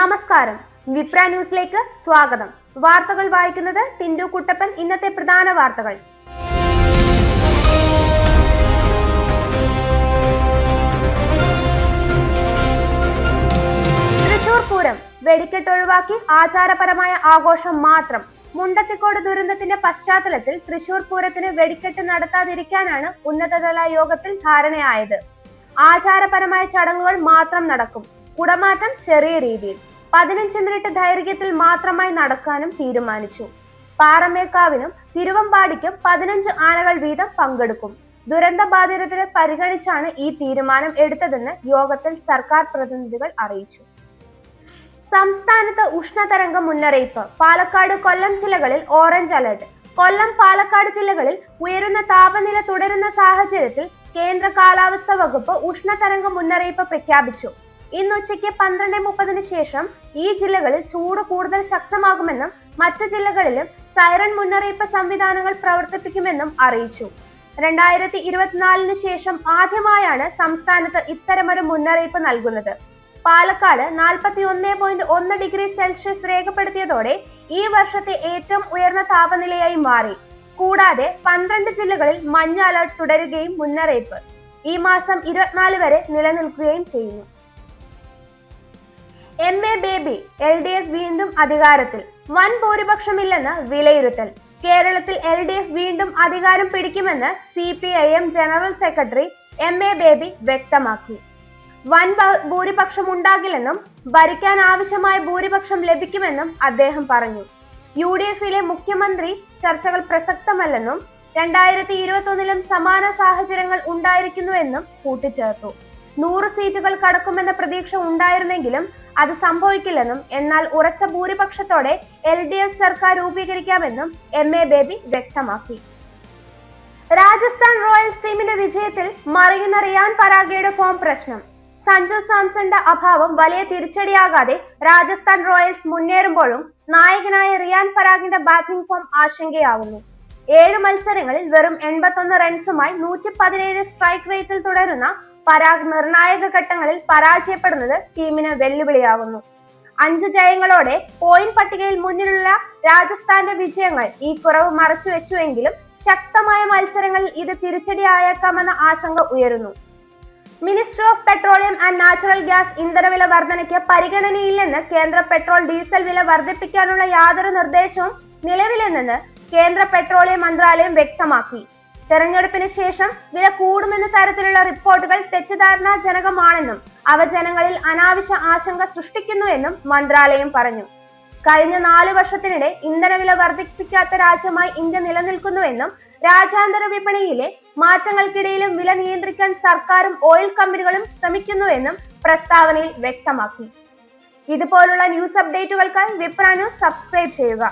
നമസ്കാരം, വിപ്ര ന്യൂസിലേക്ക് സ്വാഗതം. വാർത്തകൾ വായിക്കുന്നത് ടിൻഡു കുട്ടപ്പൻ. ഇന്നത്തെ പ്രധാന വാർത്തകൾ. തൃശൂർ പൂരം വെടിക്കെട്ട് ഒഴിവാക്കി ആചാരപരമായ ആഘോഷം മാത്രം. മുണ്ടത്തിക്കോട് ദുരന്തത്തിന്റെ പശ്ചാത്തലത്തിൽ തൃശൂർ പൂരത്തിന് വെടിക്കെട്ട് നടത്താതിരിക്കാനാണ് ഉന്നതതല യോഗത്തിൽ ധാരണയായത്. ആചാരപരമായ ചടങ്ങുകൾ മാത്രം നടക്കും. കുടമാറ്റം ചെറിയ രീതിയിൽ 15 മിനിറ്റ് ദൈർഘ്യത്തിൽ മാത്രമായി നടക്കാനും തീരുമാനിച്ചു. പാറമേക്കാവിനും തിരുവമ്പാടിക്കും 15 ആനകൾ വീതം പങ്കെടുക്കും. ദുരന്ത ബാധിതരെ പരിഗണിച്ചാണ് ഈ തീരുമാനം എടുത്തതെന്ന് യോഗത്തിൽ സർക്കാർ പ്രതിനിധികൾ അറിയിച്ചു. സംസ്ഥാനത്ത് ഉഷ്ണതരംഗ മുന്നറിയിപ്പ്. പാലക്കാട്, കൊല്ലം ജില്ലകളിൽ ഓറഞ്ച് അലർട്ട്. കൊല്ലം, പാലക്കാട് ജില്ലകളിൽ ഉയരുന്ന താപനില തുടരുന്ന സാഹചര്യത്തിൽ കേന്ദ്ര കാലാവസ്ഥാ വകുപ്പ് ഉഷ്ണതരംഗ മുന്നറിയിപ്പ് പ്രഖ്യാപിച്ചു. ഇന്ന് ഉച്ചയ്ക്ക് 12:30 ശേഷം ഈ ജില്ലകളിൽ ചൂട് കൂടുതൽ ശക്തമാകുമെന്നും മറ്റു ജില്ലകളിലും സൈറൺ മുന്നറിയിപ്പ് സംവിധാനങ്ങൾ പ്രവർത്തിപ്പിക്കുമെന്നും അറിയിച്ചു. 2024 ശേഷം ആദ്യമായാണ് സംസ്ഥാനത്ത് ഇത്തരമൊരു മുന്നറിയിപ്പ് നൽകുന്നത്. പാലക്കാട് 41.1 ഡിഗ്രി സെൽഷ്യസ് രേഖപ്പെടുത്തിയതോടെ ഈ വർഷത്തെ ഏറ്റവും ഉയർന്ന താപനിലയായി മാറി. കൂടാതെ 12 ജില്ലകളിൽ മഞ്ഞ അലർട്ട് തുടരുകയും മുന്നറിയിപ്പ് ഈ മാസം 24 വരെ നിലനിൽക്കുകയും ചെയ്യുന്നു. MA ബേബി LDF വീണ്ടും അധികാരത്തിൽ. വൻ ഭൂരിപക്ഷമില്ലെന്ന് വിലയിരുത്തൽ. കേരളത്തിൽ LDF വീണ്ടും അധികാരം പിടിക്കുമെന്ന് CPIM general secretary MA baby വ്യക്തമാക്കി. വൻ ഭൂരിപക്ഷം ഉണ്ടാകില്ലെന്നും ഭരിക്കാൻ ആവശ്യമായ ഭൂരിപക്ഷം ലഭിക്കുമെന്നും അദ്ദേഹം പറഞ്ഞു. UDF-ലെ മുഖ്യമന്ത്രി ചർച്ചകൾ പ്രസക്തമല്ലെന്നും 2021 സമാന സാഹചര്യങ്ങൾ ഉണ്ടായിരിക്കുന്നുവെന്നും കൂട്ടിച്ചേർത്തു. 100 സീറ്റുകൾ കടക്കുമെന്ന പ്രതീക്ഷ ഉണ്ടായിരുന്നെങ്കിലും അത് സംഭവിക്കില്ലെന്നും എന്നാൽ ഉറച്ച ഭൂരിപക്ഷത്തോടെ LDF സർക്കാർ രൂപീകരിക്കാമെന്നും MA ബേബി വ്യക്തമാക്കി. രാജസ്ഥാൻ റോയൽസ് ടീമിന്റെ വിജയത്തിൽ മറിയുന്ന റിയാൻ പരാഗയുടെ ഫോം പ്രശ്നം. സഞ്ജു സാംസന്റെ അഭാവം വലിയ തിരിച്ചടിയാകാതെ രാജസ്ഥാൻ റോയൽസ് മുന്നേറുമ്പോഴും നായകനായ റിയാൻ പരാഗിന്റെ ബാറ്റിംഗ് ഫോം ആശങ്കയാവുന്നു. 7 മത്സരങ്ങളിൽ വെറും 81 റൺസുമായി 117 സ്ട്രൈക്ക് റേറ്റിൽ തുടരുന്ന പരാഗ് നിർണായക ഘട്ടങ്ങളിൽ പരാജയപ്പെടുന്നത് ടീമിന് വെല്ലുവിളിയാകുന്നു. 5 ജയങ്ങളോടെ പോയിന്റ് പട്ടികയിൽ മുന്നിലുള്ള രാജസ്ഥാന്റെ വിജയങ്ങൾ ഈ കുറവ് മറച്ചുവെച്ചുവെങ്കിലും ശക്തമായ മത്സരങ്ങളിൽ ഇത് തിരിച്ചടിയായേക്കാമെന്ന ആശങ്ക ഉയരുന്നു. Ministry of petroleum and natural gas ഇന്ധനവില വർധനയ്ക്ക് പരിഗണനയില്ലെന്ന് കേന്ദ്ര പെട്രോൾ ഡീസൽ വില വർദ്ധിപ്പിക്കാനുള്ള യാതൊരു നിർദ്ദേശവും നിലവിലെന്ന് കേന്ദ്ര പെട്രോളിയം മന്ത്രാലയം വ്യക്തമാക്കി. തെരഞ്ഞെടുപ്പിന് ശേഷം വില കൂടുമെന്ന തരത്തിലുള്ള റിപ്പോർട്ടുകൾ തെറ്റിദ്ധാരണാജനകമാണെന്നും അവ ജനങ്ങളിൽ അനാവശ്യ ആശങ്ക സൃഷ്ടിക്കുന്നുവെന്നും മന്ത്രാലയം പറഞ്ഞു. കഴിഞ്ഞ 4 വർഷത്തിനിടെ ഇന്ധനവില വർദ്ധിപ്പിക്കാത്ത രാജ്യമായി ഇന്ത്യ നിലനിൽക്കുന്നുവെന്നും രാജ്യാന്തര വിപണിയിലെ മാറ്റങ്ങൾക്കിടയിലും വില നിയന്ത്രിക്കാൻ സർക്കാരും ഓയിൽ കമ്പനികളും ശ്രമിക്കുന്നുവെന്നും പ്രസ്താവനയിൽ വ്യക്തമാക്കി. ഇതുപോലുള്ള ന്യൂസ് അപ്ഡേറ്റുകൾക്കായി വിപ്ര ന്യൂസ് സബ്സ്ക്രൈബ് ചെയ്യുക.